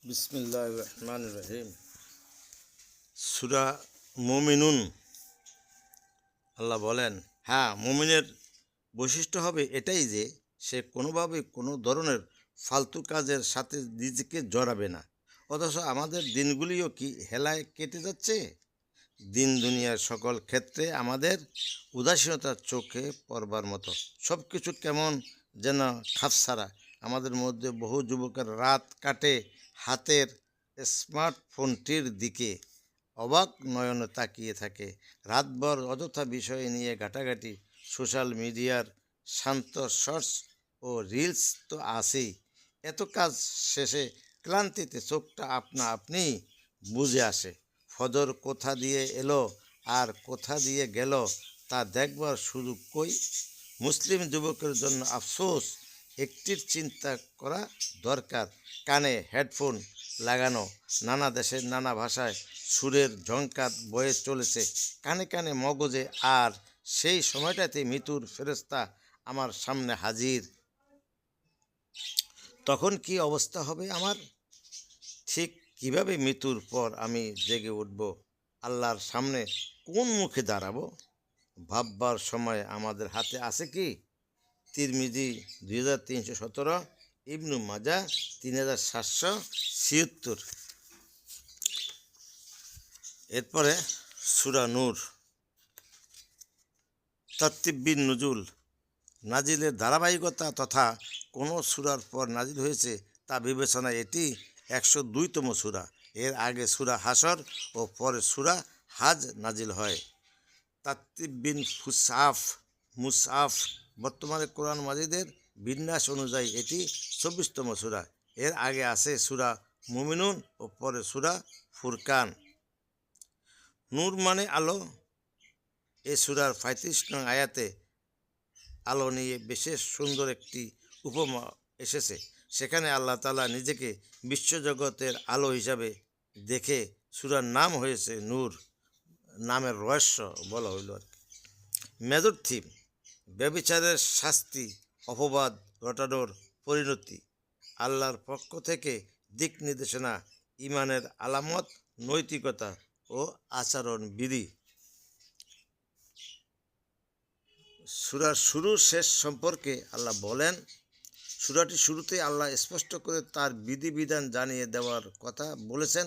বিসমিল্লাহির রহমানির রহিম। সূরা মুমিনুন। আল্লাহ বলেন, হ্যাঁ, মুমিনের বৈশিষ্ট্য হবে এটাই যে সে কোনোভাবে কোনো ধরনের ফালতু কাজের সাথে নিজেকে জড়াবে না। অথচ আমাদের দিনগুলিও কি হেলায় কেটে যাচ্ছে? দিন দুনিয়ার সকল ক্ষেত্রে আমাদের উদাসীনতার চোখে পড়বার মতো। সব কিছু কেমন যেন খাপছাড়া। আমাদের মধ্যে বহু যুবকের রাত কাটে হাতের স্মার্টফোনটির দিকে, অবাক নয়নে তাকিয়ে থাকে। রাতভর অযথা বিষয় নিয়ে ঘাটাঘাটি, সোশ্যাল মিডিয়ার শান্ত শর্টস ও রিলস তো আছেই। এত কাজ শেষে ক্লান্তিতে চোখটা আপনা আপনি বুজে আসে। ফজর কোথা দিয়ে এলো আর কোথা দিয়ে গেল তা দেখবার সুযোগ কই? মুসলিম যুবকের জন্য আফসোস, একটির চিন্তা করা দরকার। কানে হেডফোন লাগানো, নানা দেশের নানা ভাষায় সুরের ঝংকার বয়ে চলেছে কানে কানে মগজে, আর সেই সময়টাতে মৃত্যুর ফেরেশতা আমার সামনে হাজির। তখন কি অবস্থা হবে আমার? ঠিক কিভাবে মৃত্যুর পর আমি জেগে উঠব? আল্লাহর সামনে কোন মুখে দাঁড়াবো? ভাববার সময় আমাদের হাতে আছে কি? তিরমিজি 2317, ইবনু মাজা 3776। এরপরে সূরা নূর। তারতিব নুজুল, নাজিলের ধারাবাহিকতা তথা কোনো সূরার পর নাজিল হয়েছে তা বিবেচনায় এটি 102তম সূরা। এর আগে সূরা হাসর ও পরে সূরা হাজ নাজিল হয়। তারতিব মুসআফ, বর্তমানে কোরআন মাজিদের বিন্যাস অনুযায়ী এটি 24তম সূরা। এর আগে আছে সূরা মুমিনুন ও পরে সূরা ফুরকান। নূর মানে আলো। এ সূরার 35 নং আয়াতে আলো নিয়ে বিশেষ সুন্দর একটি উপমা এসেছে। সেখানে আল্লাহ তাআলা নিজেকে বিশ্বজগতের আলো হিসাবে দেখে সূরার নাম হয়েছে নূর। নামের রহস্য বলা হইল আর কি। মেজর থিম: ব্যভিচারের শাস্তি, অপবাদ রটানোর পরিণতি, আল্লাহর পক্ষ থেকে দিক নির্দেশনা, ইমানের আলামত, নৈতিকতা ও আচরণবিধি। সূরার শুরু শেষ সম্পর্কে আল্লাহ বলেন, সূরাটি শুরুতে আল্লাহ স্পষ্ট করে তার বিধিবিধান জানিয়ে দেওয়ার কথা বলেছেন।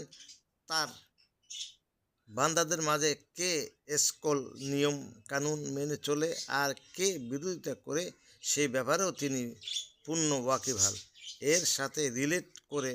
তার বান্দাদের মাঝে কে সকল নিয়ম কানুন মেনে চলে আর কে বিরোধিতা করে সেই ব্যাপারেও তিনি পূর্ণ ওয়াকিবহাল। এর সাথে রিলেট করে